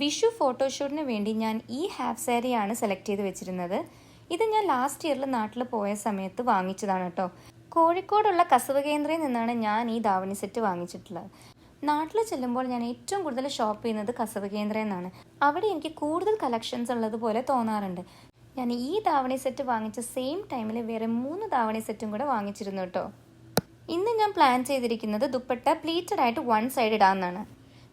വിഷു ഫോട്ടോഷൂട്ടിന് വേണ്ടി ഞാൻ ഈ ഹാഫ് സാരിയാണ് സെലക്ട് ചെയ്ത് വെച്ചിരുന്നത്. ഇത് ഞാൻ ലാസ്റ്റ് ഇയറിൽ നാട്ടിൽ പോയ സമയത്ത് വാങ്ങിച്ചതാണ് കേട്ടോ. കോഴിക്കോടുള്ള കസവ് കേന്ദ്രയിൽ നിന്നാണ് ഞാൻ ഈ ധാവണി സെറ്റ് വാങ്ങിച്ചിട്ടുള്ളത്. നാട്ടിൽ ചെല്ലുമ്പോൾ ഞാൻ ഏറ്റവും കൂടുതൽ ഷോപ്പ് ചെയ്യുന്നത് കസവ് കേന്ദ്രയിൽ നിന്നാണ്. അവിടെ എനിക്ക് കൂടുതൽ കളക്ഷൻസ് ഉള്ളതുപോലെ തോന്നാറുണ്ട്. ഞാൻ ഈ ധാവണി സെറ്റ് വാങ്ങിച്ച സെയിം ടൈമിൽ വേറെ 3 ധാവണി സെറ്റും കൂടെ വാങ്ങിച്ചിരുന്നു കേട്ടോ. ഇന്ന് ഞാൻ പ്ലാൻ ചെയ്തിരിക്കുന്നത് ദുപ്പട്ട പ്ലീറ്റഡ് ആയിട്ട് 1 സൈഡ് ഇടാമെന്നാണ്.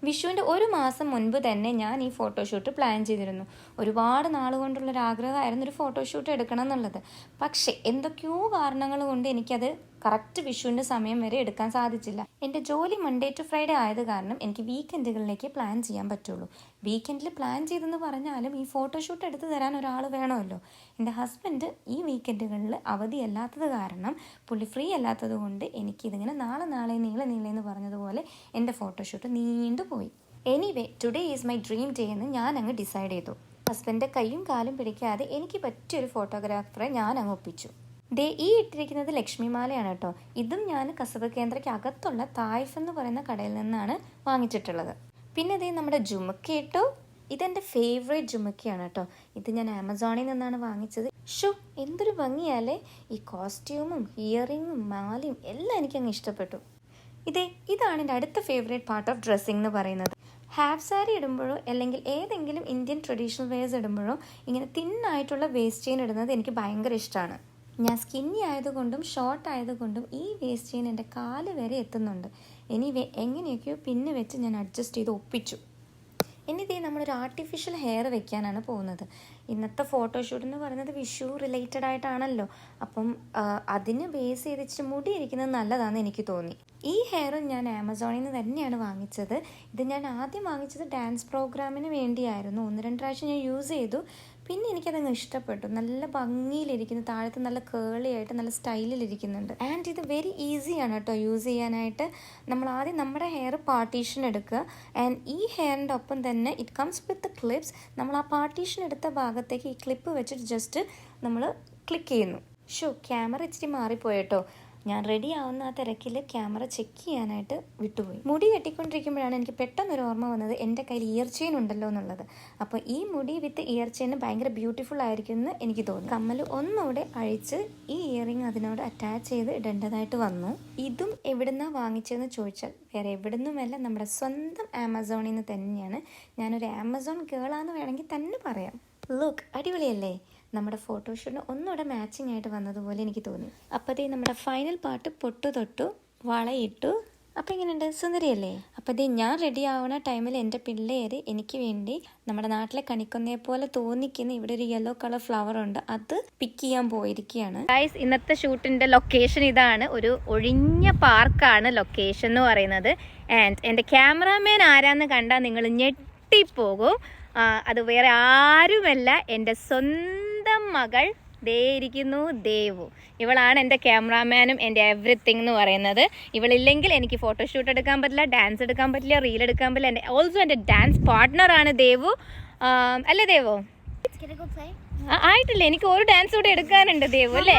വിഷുവിൻ്റെ 1 മാസം മുൻപ് തന്നെ ഞാൻ ഈ ഫോട്ടോഷൂട്ട് പ്ലാൻ ചെയ്തിരുന്നു. ഒരുപാട് നാളുകൊണ്ടുള്ളൊരാഗ്രഹമായിരുന്നു ഒരു ഫോട്ടോഷൂട്ട് എടുക്കണം എന്നുള്ളത്. പക്ഷേ എന്തൊക്കെയോ കാരണങ്ങൾ കൊണ്ട് എനിക്കത് കറക്റ്റ് വിഷുവിൻ്റെ സമയം വരെ എടുക്കാൻ സാധിച്ചില്ല. എൻ്റെ ജോലി മൺഡേ ടു ഫ്രൈഡേ ആയത് കാരണം എനിക്ക് വീക്കെൻഡുകളിലേക്ക് പ്ലാൻ ചെയ്യാൻ പറ്റുള്ളൂ. വീക്കെൻഡിൽ പ്ലാൻ ചെയ്തെന്ന് പറഞ്ഞാലും ഈ ഫോട്ടോഷൂട്ട് എടുത്തു തരാൻ ഒരാൾ വേണമല്ലോ. എൻ്റെ ഹസ്ബൻഡ് ഈ വീക്കെൻഡുകളിൽ അവധിയല്ലാത്തത് കാരണം, പുള്ളി ഫ്രീ അല്ലാത്തത് കൊണ്ട് എനിക്കിതിങ്ങനെ നാളെ നീളെ പറഞ്ഞതുപോലെ എൻ്റെ ഫോട്ടോഷൂട്ട് നീണ്ടുപോയി. Anyway today is my dream day എന്ന് ഞാൻ അങ്ങ് ഡിസൈഡ് ചെയ്തു. ഹസ്ബൻഡിൻ്റെ കൈയും കാലും പിടിക്കാതെ എനിക്ക് പറ്റിയൊരു ഫോട്ടോഗ്രാഫറെ ഞാൻ അങ്ങ് ഒപ്പിച്ചു. ഈ ഇട്ടിരിക്കുന്നത് ലക്ഷ്മിമാലയാണ് കേട്ടോ. ഇതും ഞാൻ കസബ് കേന്ദ്രയ്ക്ക് അകത്തുള്ള തായ്ഫ് എന്ന് പറയുന്ന കടയിൽ നിന്നാണ് വാങ്ങിച്ചിട്ടുള്ളത്. പിന്നെ നമ്മുടെ ജുമക്ക ഇട്ടു. ഇതെൻ്റെ ഫേവറേറ്റ് ജുമക്കയാണ് കേട്ടോ. ഇത് ഞാൻ ആമസോണിൽ നിന്നാണ് വാങ്ങിച്ചത്. എന്തൊരു ഭംഗിയാലേ! ഈ കോസ്റ്റ്യൂമും ഇയറിങ്ങും മാലയും എല്ലാം എനിക്കങ്ങ് ഇഷ്ടപ്പെട്ടു. ഇതാണ് എൻ്റെ അടുത്ത ഫേവറേറ്റ് പാർട്ട് ഓഫ് ഡ്രസ്സിംഗ് എന്ന് പറയുന്നത്. ഹാഫ് സാരി ഇടുമ്പോഴോ അല്ലെങ്കിൽ ഏതെങ്കിലും ഇന്ത്യൻ ട്രഡീഷണൽ വെയർസ് ഇടുമ്പോഴോ ഇങ്ങനെ തിന്നായിട്ടുള്ള വേസ്റ്റ് ചെയിൻ ഇടുന്നത് എനിക്ക് ഭയങ്കര ഇഷ്ടമാണ്. ഞാൻ സ്കിന്നി ആയതുകൊണ്ടും ഷോർട്ട് ആയതുകൊണ്ടും ഈ വേസ്റ്റ് ചെയിൻ എൻ്റെ കാല് വരെ എത്തുന്നുണ്ട്. എങ്ങനെയൊക്കെയോ പിന്നെ വെച്ച് ഞാൻ അഡ്ജസ്റ്റ് ചെയ്ത് ഒപ്പിച്ചു. നമ്മളൊരു ആർട്ടിഫിഷ്യൽ ഹെയർ വെക്കാനാണ് പോകുന്നത്. ഇന്നത്തെ ഫോട്ടോഷൂട്ട് എന്ന് പറയുന്നത് വിഷു റിലേറ്റഡ് ആയിട്ടാണല്ലോ. അപ്പം അതിന് ബേസ് ചെയ്തിട്ട് മുടി ഇരിക്കുന്നത് നല്ലതാണെന്ന് എനിക്ക് തോന്നി. ഈ ഹെയർ ഞാൻ ആമസോണിൽ നിന്ന് തന്നെയാണ് വാങ്ങിച്ചത്. ഇത് ഞാൻ ആദ്യം വാങ്ങിച്ചത് ഡാൻസ് പ്രോഗ്രാമിന് വേണ്ടിയായിരുന്നു. 1-2 പ്രാവശ്യം ഞാൻ യൂസ് ചെയ്തു. പിന്നെ എനിക്കതങ്ങ് ഇഷ്ടപ്പെട്ടു. നല്ല ഭംഗിയിലിരിക്കുന്നു, താഴത്ത് നല്ല കേളി ആയിട്ട് നല്ല സ്റ്റൈലിലിരിക്കുന്നുണ്ട്. ആൻഡ് ഇത് വെരി ഈസിയാണ് കേട്ടോ യൂസ് ചെയ്യാനായിട്ട്. നമ്മൾ ആദ്യം നമ്മുടെ ഹെയർ പാർട്ടീഷൻ എടുക്കുക. ആൻഡ് ഈ ഹെയറിൻ്റെ ഒപ്പം തന്നെ ഇറ്റ് കംസ് വിത്ത് ക്ലിപ്സ്. നമ്മൾ ആ പാർട്ടീഷൻ എടുത്ത ഭാഗത്തേക്ക് ഈ ക്ലിപ്പ് വെച്ചിട്ട് ജസ്റ്റ് നമ്മൾ ക്ലിക്ക് ചെയ്യുന്നു. ക്യാമറ ഇച്ചിരി മാറിപ്പോയിട്ടോ. ഞാൻ റെഡി ആവുന്ന ആ തിരക്കിൽ ക്യാമറ ചെക്ക് ചെയ്യാനായിട്ട് വിട്ടുപോയി. മുടി കെട്ടിക്കൊണ്ടിരിക്കുമ്പോഴാണ് എനിക്ക് പെട്ടെന്നൊരു ഓർമ്മ വന്നത് എൻ്റെ കയ്യിൽ ഇയർ ചെയിൻ ഉണ്ടല്ലോ എന്നുള്ളത്. അപ്പോൾ ഈ മുടി വിത്ത് ഇയർ ചെയിൻ ഭയങ്കര ബ്യൂട്ടിഫുൾ ആയിരിക്കും എന്ന് എനിക്ക് തോന്നി. കമ്മൽ ഒന്നുകൂടെ അഴിച്ച് ഈ ഇയറിങ് അതിനോട് അറ്റാച്ച് ചെയ്ത് ഇടേണ്ടതായിട്ട് വന്നു. ഇതും എവിടുന്നാണ് വാങ്ങിച്ചതെന്ന് ചോദിച്ചാൽ വേറെ എവിടുന്നുമല്ല, നമ്മുടെ സ്വന്തം ആമസോണിൽ നിന്ന് തന്നെയാണ്. ഞാനൊരു ആമസോൺ ഗേളാന്ന് വേണമെങ്കിൽ തന്നെ പറയാം. ലുക്ക്, അടിപൊളിയല്ലേ? നമ്മുടെ ഫോട്ടോഷൂട്ടിന് ഒന്നുകൂടെ മാച്ചിങ് ആയിട്ട് വന്നതുപോലെ എനിക്ക് തോന്നി. അപ്പോൾ നമ്മുടെ ഫൈനൽ പാർട്ട് പൊട്ടു തൊട്ടു, വളയിട്ടു. അപ്പോൾ എങ്ങനെയുണ്ട്? സുന്ദരിയല്ലേ? അപ്പോൾ ഞാൻ റെഡി ആവുന്ന ടൈമിൽ എൻ്റെ പിള്ളേർ എനിക്ക് വേണ്ടി നമ്മുടെ നാട്ടിലെ കണിക്കൊന്നയെ പോലെ തോന്നിക്കുന്ന ഇവിടെ ഒരു യെല്ലോ കളർ ഫ്ലവർ ഉണ്ട്, അത് പിക്ക് ചെയ്യാൻ പോയിരിക്കുകയാണ്. ഗൈസ്, ഇന്നത്തെ ഷൂട്ടിൻ്റെ ലൊക്കേഷൻ ഇതാണ്. ഒരു ഒഴിഞ്ഞ പാർക്കാണ് ലൊക്കേഷൻ എന്ന് പറയുന്നത്. ആൻഡ് എൻ്റെ ക്യാമറാമാൻ ആരാന്ന് കണ്ടാൽ നിങ്ങൾ ഞെട്ടിപ്പോകും. അത് വേറെ ആരുമല്ല, എൻ്റെ സ്വന്തം മകൾ ഇരിക്കുന്നു, ദേവു. ഇവളാണ് എൻ്റെ ക്യാമറാമാനും എൻ്റെ എവറിത്തിങ് എന്ന് പറയുന്നത്. ഇവളില്ലെങ്കിൽ എനിക്ക് ഫോട്ടോഷൂട്ട് എടുക്കാൻ പറ്റില്ല, ഡാൻസ് എടുക്കാൻ പറ്റില്ല, റീൽ എടുക്കാൻ പറ്റില്ല. ഓൾസോ എൻ്റെ ഡാൻസ് പാർട്ട്ണറാണ് ദേവു. അല്ലേ ദേവു? ആയിട്ടില്ല, എനിക്ക് ഒരു ഡാൻസ് കൂടെ എടുക്കാനുണ്ട് ദേവു, അല്ലേ?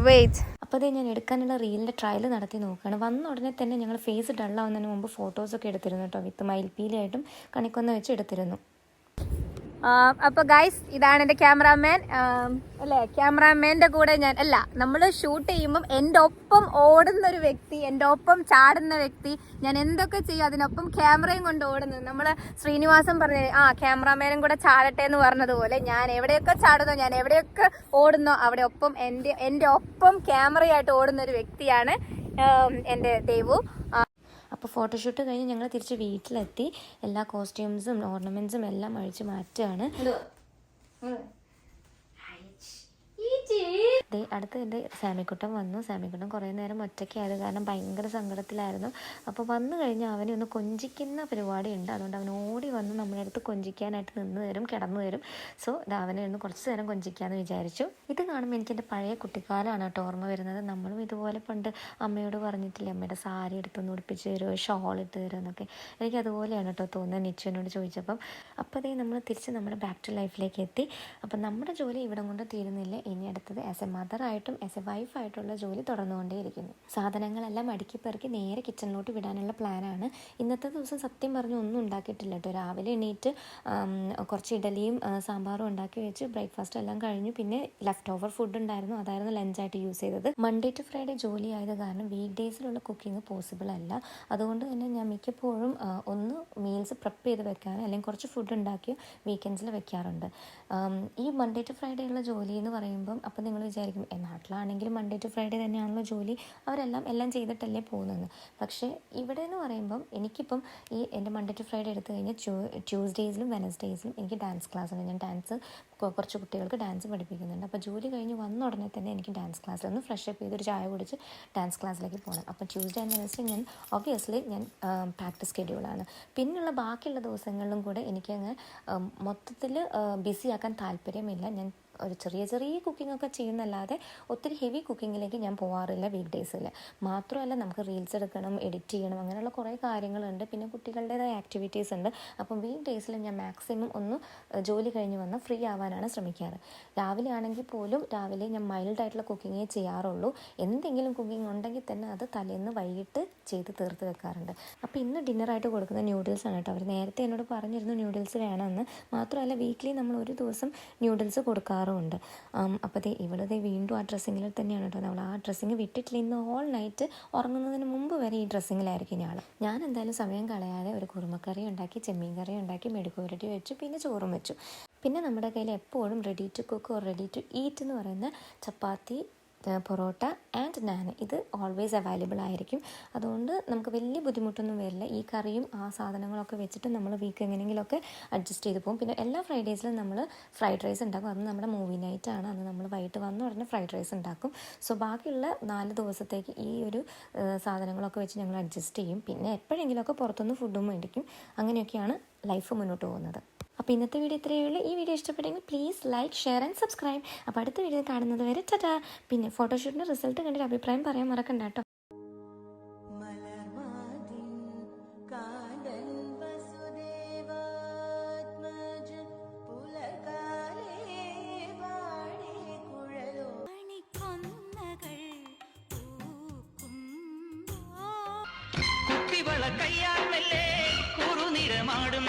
വെയിറ്റ്. അപ്പോൾ ഞാൻ എടുക്കാനുള്ള റീലിൻ്റെ ട്രയൽ നടത്തി നോക്കുകയാണ്. വന്ന ഉടനെ തന്നെ ഞങ്ങൾ ഫേസ് ഡള്ളാവുന്നതിന് മുമ്പ് ഫോട്ടോസൊക്കെ എടുത്തിരുന്നു കേട്ടോ. വിത്ത് മയിൽപ്പീലിയായിട്ടും കണിക്കൊന്ന വെച്ച് എടുത്തിരുന്നു. അപ്പോൾ ഗൈസ്, ഇതാണ് എൻ്റെ ക്യാമറാമാൻ. അല്ലേ, ക്യാമറാമാൻ്റെ കൂടെ നമ്മൾ ഷൂട്ട് ചെയ്യുമ്പം എൻ്റെ ഒപ്പം ഓടുന്നൊരു വ്യക്തി, എൻ്റെ ഒപ്പം ചാടുന്ന വ്യക്തി. ഞാൻ എന്തൊക്കെ ചെയ്യും അതിനൊപ്പം ക്യാമറയും കൊണ്ട് ഓടുന്നത്. നമ്മൾ ശ്രീനിവാസൻ പറഞ്ഞ ക്യാമറാമാനും കൂടെ ചാടട്ടെ എന്ന് പറഞ്ഞതുപോലെ ഞാൻ എവിടെയൊക്കെ ചാടുന്നോ, ഞാൻ എവിടെയൊക്കെ ഓടുന്നോ അവിടെ ഒപ്പം എൻ്റെ ഒപ്പം ക്യാമറയായിട്ട് ഓടുന്ന ഒരു വ്യക്തിയാണ് എൻ്റെ ദേവു. അപ്പോൾ ഫോട്ടോഷൂട്ട് കഴിഞ്ഞ് ഞങ്ങൾ തിരിച്ച് വീട്ടിലെത്തി. എല്ലാ കോസ്റ്റ്യൂംസും ഓർണമെൻറ്റ്സും എല്ലാം അഴിച്ച് മാറ്റുകയാണ്. അടുത്ത് എൻ്റെ സാമിക്കുട്ടൻ വന്നു. സാമിക്കുട്ടൻ കുറേ നേരം ഒറ്റയ്ക്കായത് കാരണം ഭയങ്കര സങ്കടത്തിലായിരുന്നു. അപ്പോൾ വന്നു കഴിഞ്ഞാൽ അവനെ ഒന്ന് കൊഞ്ചിക്കുന്ന പരിപാടിയുണ്ട്. അതുകൊണ്ട് അവൻ ഓടി വന്ന് നമ്മുടെ അടുത്ത് കൊഞ്ചിക്കാനായിട്ട് നിന്ന് തരും, കിടന്നു തരും. സോ അവനെ ഒന്ന് കുറച്ച് നേരം കൊഞ്ചിക്കാമെന്ന് വിചാരിച്ചു. ഇത് കാണുമ്പോൾ എനിക്ക് എൻ്റെ പഴയ കുട്ടിക്കാലമാണ് കേട്ടോ ഓർമ്മ വരുന്നത്. നമ്മളും ഇതുപോലെ പണ്ട് അമ്മയോട് പറഞ്ഞിട്ടില്ലേ, അമ്മയുടെ സാരി എടുത്തൊന്ന് ഉടുപ്പിച്ച് തരുമോ, ഷോൾ ഇട്ട് തരുമോ എന്നൊക്കെ. എനിക്ക് അതുപോലെയാണ് കേട്ടോ തോന്നുന്നത് നിച്ചുവിനോട് ചോദിച്ചപ്പം. അപ്പോൾ നമ്മൾ തിരിച്ച് നമ്മുടെ ബാക്ക് ടു ലൈഫിലേക്ക് എത്തി. അപ്പം നമ്മുടെ ജോലി ഇവിടെ കൊണ്ട് തീരുന്നില്ല. ഇനി അടുത്തത് ആസ് എ മദറായിട്ടും ആസ് എ വൈഫായിട്ടുള്ള ജോലി തുടർന്നുകൊണ്ടേയിരിക്കുന്നു. സാധനങ്ങളെല്ലാം അടുക്കി പെറുക്കി നേരെ കിച്ചണിലോട്ട് വിടാനുള്ള പ്ലാനാണ്. ഇന്നത്തെ ദിവസം സത്യം പറഞ്ഞ് ഒന്നും ഉണ്ടാക്കിയിട്ടില്ല കേട്ടോ. രാവിലെ എണീറ്റ് കുറച്ച് ഇഡലിയും സാമ്പാറും ഉണ്ടാക്കി വെച്ച് ബ്രേക്ക്ഫാസ്റ്റ് എല്ലാം കഴിഞ്ഞു. പിന്നെ ലെഫ്റ്റ് ഓവർ ഫുഡ് ഉണ്ടായിരുന്നു, അതായിരുന്നു ലഞ്ചായിട്ട് യൂസ് ചെയ്തത്. മൺഡേ ടു ഫ്രൈഡേ ജോലി ആയത് കാരണം വീക്ക് ഡേയ്സിലുള്ള കുക്കിംഗ് പോസിബിൾ അല്ല. അതുകൊണ്ട് തന്നെ ഞാൻ മിക്കപ്പോഴും ഒന്ന് മീൽസ് പ്രിപ്പ് ചെയ്ത് വെക്കാൻ അല്ലെങ്കിൽ കുറച്ച് ഫുഡ് ഉണ്ടാക്കി വീക്കെൻഡ്സിൽ വെക്കാറുണ്ട്. ഈ മൺഡേ ടു ഫ്രൈഡേ ഉള്ള ജോലി എന്ന് പറയുമ്പം അപ്പം നിങ്ങൾ വിചാരിക്കും നാട്ടിലാണെങ്കിലും മൺഡേ ടു ഫ്രൈഡേ തന്നെയാണല്ലോ ജോലി, എല്ലാം ചെയ്തിട്ടല്ലേ പോകുന്നത്. പക്ഷേ ഇവിടെ എന്ന് പറയുമ്പം എനിക്കിപ്പം ഈ എൻ്റെ മൺഡേ ടു ഫ്രൈഡേ എടുത്തു കഴിഞ്ഞാൽ ട്യൂസ്ഡേയ്സിലും വെനസ്ഡേയ്സിലും എനിക്ക് ഡാൻസ് ക്ലാസ് ഉണ്ട്. ഞാൻ ഡാൻസ് കുറച്ച് കുട്ടികൾക്ക് ഡാൻസ് പഠിപ്പിക്കുന്നുണ്ട്. അപ്പോൾ ജോലി കഴിഞ്ഞ് വന്ന ഉടനെ തന്നെ എനിക്ക് ഡാൻസ് ക്ലാസ്സിൽ ഒന്ന് ഫ്രഷ് അപ്പ് ചെയ്തൊരു ചായ കുടിച്ച് ഡാൻസ് ക്ലാസ്സിലേക്ക് പോകണം. അപ്പോൾ ട്യൂസ്ഡേ ആൻഡ് വെനസ്ഡേ ഞാൻ ഒബ്വിയസ്ലി പ്രാക്ടീസ് ഷെഡ്യൂളാണ്. പിന്നെയുള്ള ബാക്കിയുള്ള ദിവസങ്ങളിലും കൂടെ എനിക്കങ്ങ് മൊത്തത്തിൽ ബിസിയാക്കാൻ താല്പര്യമില്ല. ഞാൻ ഒരു ചെറിയ കുക്കിങ്ങൊക്കെ ചെയ്യുന്നല്ലാതെ ഒത്തിരി ഹെവി കുക്കിങ്ങിലേക്ക് ഞാൻ പോകാറില്ല വീക്ക് ഡേയ്സിൽ. മാത്രമല്ല നമുക്ക് റീൽസ് എടുക്കണം, എഡിറ്റ് ചെയ്യണം, അങ്ങനെയുള്ള കുറേ കാര്യങ്ങളുണ്ട്. പിന്നെ കുട്ടികളുടേതായ ആക്ടിവിറ്റീസ് ഉണ്ട്. അപ്പം വീക്ക് ഡേയ്സിൽ ഞാൻ മാക്സിമം ഒന്ന് ജോലി കഴിഞ്ഞ് വന്ന് ഫ്രീ ആവാനാണ് ശ്രമിക്കാറ്. രാവിലെ ആണെങ്കിൽ പോലും രാവിലെ ഞാൻ മൈൽഡായിട്ടുള്ള കുക്കിങ്ങേ ചെയ്യാറുള്ളൂ. എന്തെങ്കിലും കുക്കിംഗ് ഉണ്ടെങ്കിൽ തന്നെ അത് തലേന്ന് വൈകിട്ട് ചെയ്ത് തീർത്ത് വെക്കാറുണ്ട്. അപ്പോൾ ഇന്ന് ഡിന്നറായിട്ട് കൊടുക്കുന്ന ന്യൂഡിൽസാണ് കേട്ടോ. അവർ നേരത്തെ എന്നോട് പറഞ്ഞിരുന്നു ന്യൂഡിൽസ് വേണമെന്ന്. മാത്രമല്ല വീക്ക്ലി നമ്മൾ ഒരു ദിവസം ന്യൂഡിൽസ് കൊടുക്കാറുണ്ട്. അപ്പോൾ ഇവിടെ വീണ്ടും ആ ഡ്രസ്സിങ്ങിൽ തന്നെയാണ് കേട്ടോ. നമ്മൾ ആ ഡ്രസ്സിങ് വിട്ടിട്ടില്ല. ഇന്ന് ഓൾ നൈറ്റ് ഉറങ്ങുന്നതിന് മുമ്പ് വരെ ഈ ഡ്രസ്സിങ്ങിലായിരിക്കും ഞാൻ എന്തായാലും സമയം കളയാതെ ഒരു കുറുമക്കറി ഉണ്ടാക്കി, ചെമ്മീൻ കറി ഉണ്ടാക്കി, മെഴുക്കുപുരട്ടി വെച്ചു, പിന്നെ ചോറും വെച്ചു. പിന്നെ നമ്മുടെ കയ്യിൽ എപ്പോഴും ready to cook or ready to eat എന്ന് പറയുന്ന ചപ്പാത്തി, പൊറോട്ട ആൻഡ് നാൻ ഇത് ഓൾവേസ് അവൈലബിൾ ആയിരിക്കും. അതുകൊണ്ട് നമുക്ക് വലിയ ബുദ്ധിമുട്ടൊന്നും വരില്ല. ഈ കറിയും ആ സാധനങ്ങളൊക്കെ വെച്ചിട്ട് നമ്മൾ വീക്ക് എങ്ങനെയെങ്കിലുമൊക്കെ അഡ്ജസ്റ്റ് ചെയ്ത് പോകും. പിന്നെ എല്ലാ ഫ്രൈഡേയ്സിലും നമ്മൾ ഫ്രൈഡ് റൈസ് ഉണ്ടാക്കും. അന്ന് നമ്മുടെ മൂവി നൈറ്റാണ്. അന്ന് നമ്മൾ വൈകിട്ട് വന്ന ഉടനെ ഫ്രൈഡ് റൈസ് ഉണ്ടാക്കും. സോ ബാക്കിയുള്ള 4 ദിവസത്തേക്ക് ഈ ഒരു സാധനങ്ങളൊക്കെ വെച്ച് ഞങ്ങൾ അഡ്ജസ്റ്റ് ചെയ്യും. പിന്നെ എപ്പോഴെങ്കിലുമൊക്കെ പുറത്തുനിന്ന് ഫുഡും മേടിക്കും. അങ്ങനെയൊക്കെയാണ് ലൈഫ് മുന്നോട്ട് പോകുന്നത്. അപ്പോൾ ഇന്നത്തെ വീഡിയോ ഇത്രയേ ഉള്ളൂ. ഈ വീഡിയോ ഇഷ്ടപ്പെട്ടെങ്കിൽ please like, share and subscribe. അപ്പോൾ അടുത്ത വീഡിയോ കാണുന്നത് വരെ ടാറ്റാ. പിന്നെ ഫോട്ടോഷൂട്ടിൻ്റെ റിസൾട്ട് കണ്ടിട്ട് അഭിപ്രായം പറയാൻ മറക്കണ്ട കേട്ടോ. കയ്യാൽ മെല്ലെ കുറുനിറമാടും